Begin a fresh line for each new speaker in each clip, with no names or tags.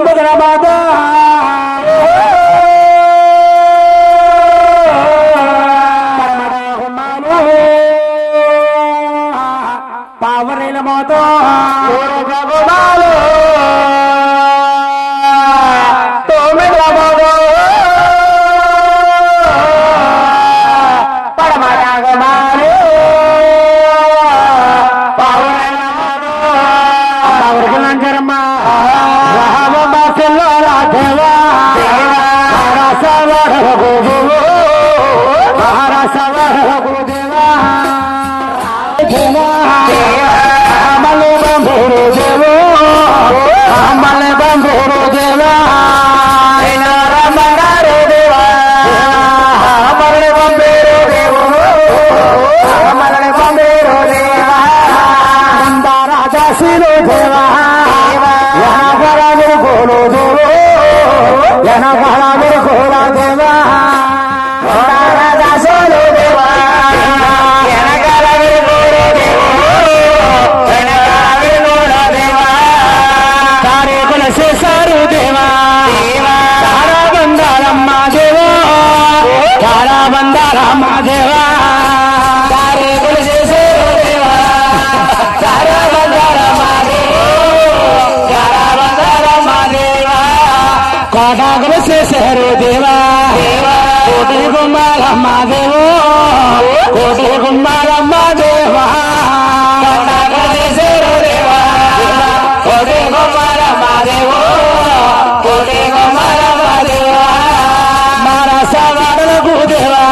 బదరబాదా పావరేల మోతో శేషరు దేవా కోటి గుమ్మాలమ్మ దేవో కోటి గుమ్మాలమ్మ దేవా శేషరు దేవా కోటి గుమ్మాలమ్మ దేవో కోటి గుమ్మాలమ్మ దేవా మారసవాడలకు దేవా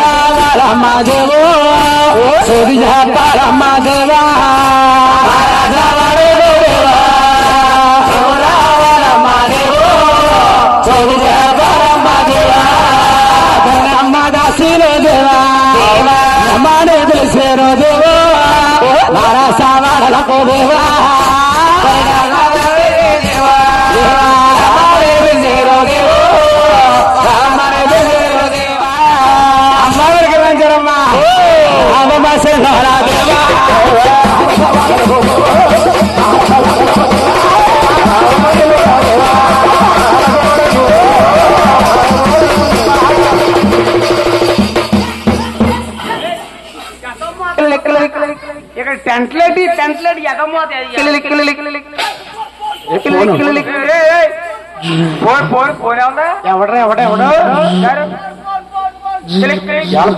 రావాలమ్మ దేవో సూది చెప్పాలమ్మ దేవా శేరో దేవో మారసవాడలకు దేవా అమ్మవారికి మంచరమ్మా అమ్మ శేషరా దేవా ఇక్కడ టెంట్లేటి ఎగమోతే ఎవడో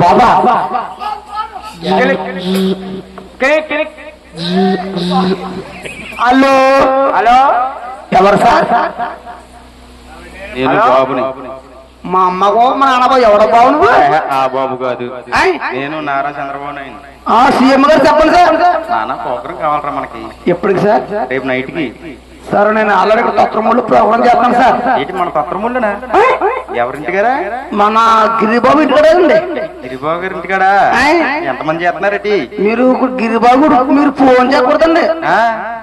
బాబా హలో హలో ఎవరు సార్?
నేను బాబుని.
మా అమ్మగో మా నాన్నగో ఎవడో బాబు నువ్వు?
ఆ బాబు కాదు, నేను నారా చంద్రబాబు నాయుడు.
సీఎం గారు చెప్పండి సార్.
నాన్న ప్రోగ్రాం కావాలరా మనకి.
ఎప్పటికి సార్?
రేపు నైట్ కి
సార్. నేను ఆల్రెడీ తత్రముళ్ళు ప్రోగ్రాం చేస్తాను సార్.
ఏంటి మన తత్రముళ్ళనా? ఎవరింటికారా?
మన గిరిబాబు ఇంటికాడండి.
గిరిబాబు గారి ఇంటికాడా? ఎంతమంది చేస్తున్నారేంటి?
మీరు గిరిబాబు మీరు ఫోన్ చేయకూడదండి.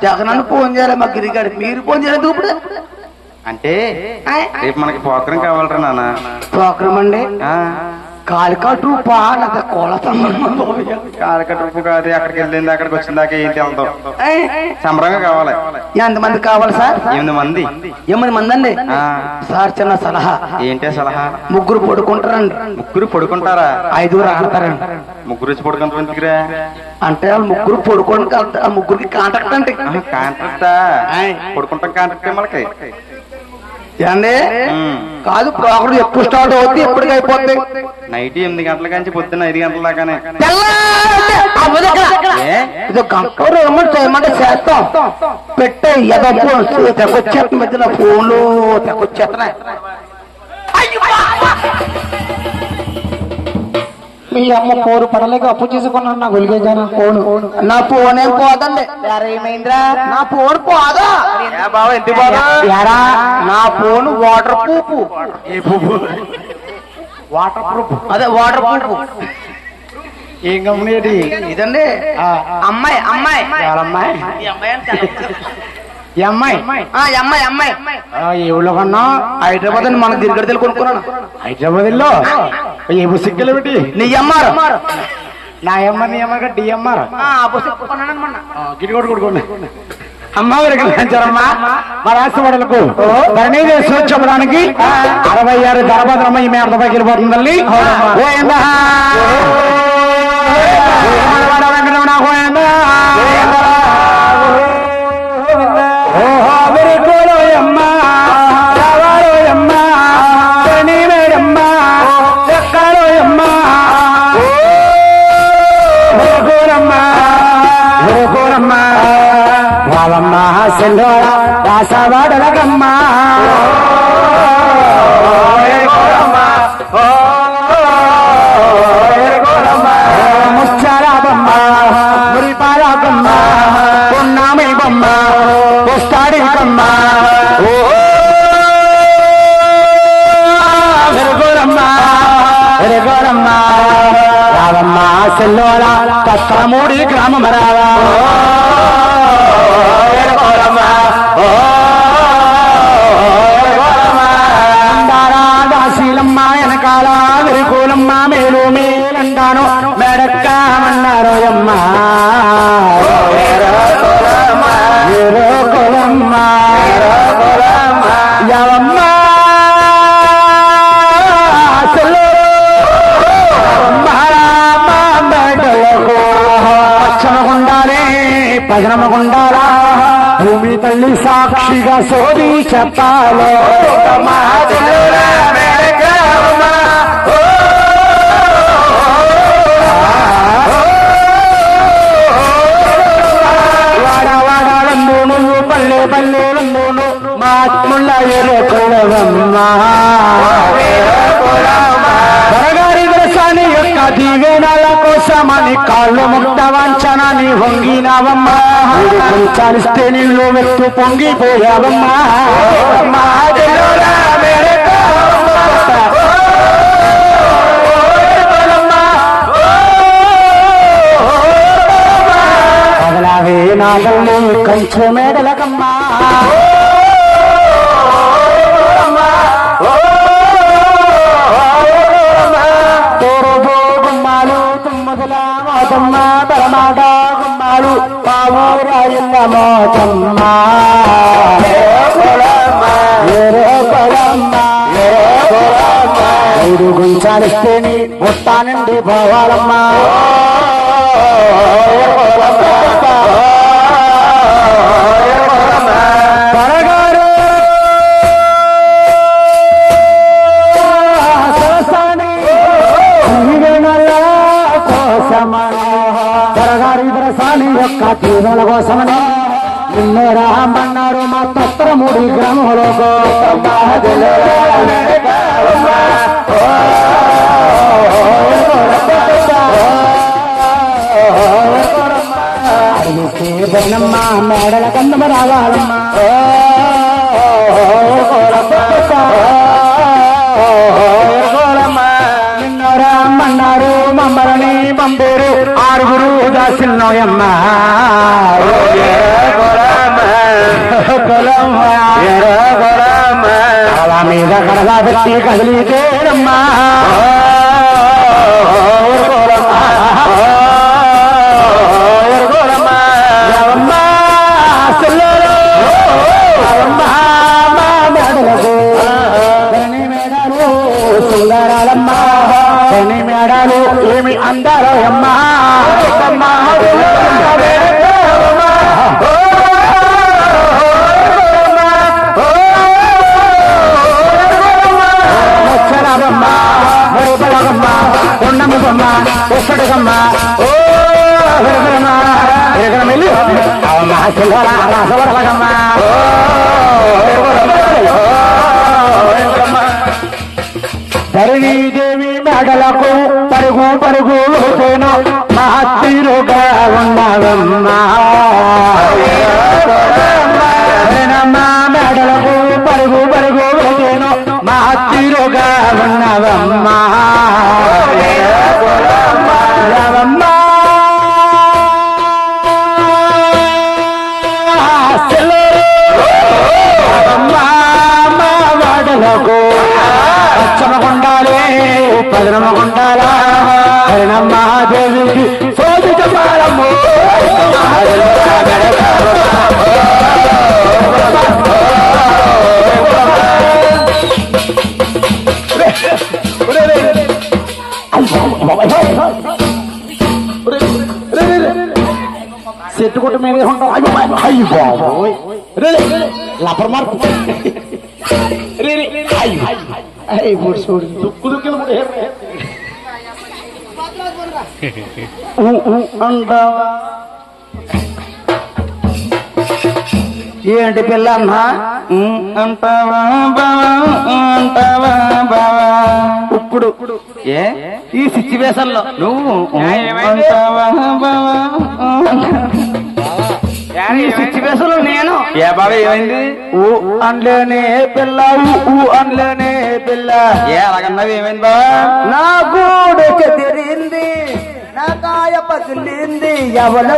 జగన్ ఫోన్ చేయాలి మా గిరిగాడికి. మీరు ఫోన్ చేయలేదు ఇప్పుడు.
అంటే రేపు మనకి ప్రోగ్రాం కావాలరా నాన్న.
ప్రోగ్రాం అండి? కాలికట్టు
కాలికట్టు కాదు, అక్కడికి వెళ్ళింది అక్కడికి వచ్చిందాక ఏంటి వెళ్తాం. సంబరంగా కావాలి.
ఎంతమంది కావాలి సార్?
8 మంది.
8 మంది అండి సార్. చిన్న సలహా.
ఏంటే సలహా?
ముగ్గురు పడుకుంటారండి.
ముగ్గురు పడుకుంటారా?
5 ఆడతారండి.
ముగ్గురు వచ్చి పడుకుంటారా?
అంటే వాళ్ళు ముగ్గురు పడుకోండి. ముగ్గురికి కాంట్రాక్ట్ అంటే.
కాంట్రాక్టా? పడుకుంటాం కాంట్రాక్ట్ మనకి
అండి కాదు. ప్రోగ్రాం ఎప్పుడు స్టార్ట్ అవుతుంది, ఎప్పటికి అయిపోతుంది?
నైట్ 8 గంటల నుంచి పొద్దున్న 5 గంటల దాకానే.
చేయమంటే చేస్తాం. పెట్టే తెగొచ్చేత మధ్యన ఫోన్లు తెగొచ్చేస్తున్నాయి. మీ అమ్మ పోరు పడలేక అప్పు చేసుకున్నాను నా గొలిగేగాను ఫోన్. నా ఫోన్ ఏం పోదండి. ఏమైందిరా? నా ఫోన్ పోదా యారా? నా phone water proof. Water proof అదే వాటర్ ప్రూఫ్. ఏం కంపెనీ ఇదండి? అమ్మాయి అమ్మాయి అమ్మాయి ఎవరో కన్నా హైదరాబాద్ అని మన గిరిగడితలు కొనుక్కున్నాను. హైదరాబాద్ లో ఏ బుసిక్కలు పెట్టి నీ అమ్మారు నా అమ్మ నీ అమ్మ డిఎంఆర్ గిరి కొట్టుకోండి.
అమ్మవారికి లంచరమ్మా మా రాష్ట్రపడులకు ధరణి చెప్పడానికి 66 ధరభద్రమ్మ ఈ మేడ పగిలిపోతుంది తల్లి వెంకటరమణ గోవిందా దాసవాడలకమ్మ ముచ్చారాబమ్మ మురిపారాబమ్మ పొన్నామై బొమ్మ పుస్తాడికమ్మ వెరగోరమ్మ రావమ్మ సెల్లోల కష్టమూడి గ్రామం రావా దాశీలమ్మ వెనకాల విరుకూలమ్మ మేలు మేలంటాను మెడక్కామన్నారు అమ్మ విరుకులమ్మ యవమ్మ పచ్చమగుండాలే పజనమగుండాలా భూమి తల్లి సాక్షిగా సోది చెప్పాలో వాడవాడాలందు నువ్వు పల్లె పల్లెలందు మాత్ముళ్ళ ఎరుకులవమ్మా బరగారి దర్శాని యొక్క దీవెనల కోసమని కాళ్ళు ముక్త వంచనని వంగినవమ్మా చాలిస్తే నీళ్ళు వెత్తు పొంగిపోయావమ్మా కదలావే నాగల్ని కంచె మేడలకమ్మా గుమ్మాలు తుమ్మదుల మోతమ్మ పరమాట గుమ్మాలు పావురాయిల్ల మోతమ్మ ఐదు గుంచాలిస్తే నీ మొత్తానండి పోవాలమ్మా పరగారు పరగారి దరసాని యొక్క తీరుల కోసమని నిన్నే రామన్నారు మా తత్రముడి గ్రామంలో అడిగిస్తేనమ్మ మేడల కందమ రావాలమ్మా నిన్న రామన్నారు మమ్మల్ని పంపేరు 6 దాసిల్నోయమ్మ అలా మీద కడగా పెట్టి కదిలితేనమ్మా సుందరాలమ్మా మేడాలు ఏమి అందారో అమ్మా ముచ్చరాబమ్మ మరుపలగమ్మ ఉన్నమ్మమ్మ ఒక్కడుగమ్మ ఓ విరగమ్మ విరగం వెళ్ళి అవమ్మ చిల్లరా రాసవరలగమ్మ ధరణీదేవి మేడలకు పరుగు పరుగు వచ్చేను మహత్తీరుగా ఉన్నవమ్మా మేడలకు పరుగు పరుగు వచ్చేను మహత్తీరుగా ఉన్నవమ్మా వాడలకు పచ్చమగుండాలే పదనమగుండాలా హరిణమ్మాదేవికి సోది చెప్పాలమ్మ చెట్టు కొట్టు మీద ఉంటాం. అయ్యి బాబోయ్ లపర్ మార్పు ఇప్పుడు చూడు దుక్కు దుక్కిన అంటావా
ఏంటి పిల్ల అన్నా
అంటావా బావా అంటావా బావా
ఇప్పుడు
ఏ
ఈ సిచ్యువేషన్ లో నువ్వు
అంటావా బావా
ఈ సిచ్యువేషన్ లో నేను
ఏ బాబా ఏమైంది
ఊ అనలేనే పిల్ల ఊ అనలేనే పిల్ల
ఏ అలాగన్నది ఏమైంది బావా
నా గూడు చెదిరింది నా కాయ పగిలింది ఎవల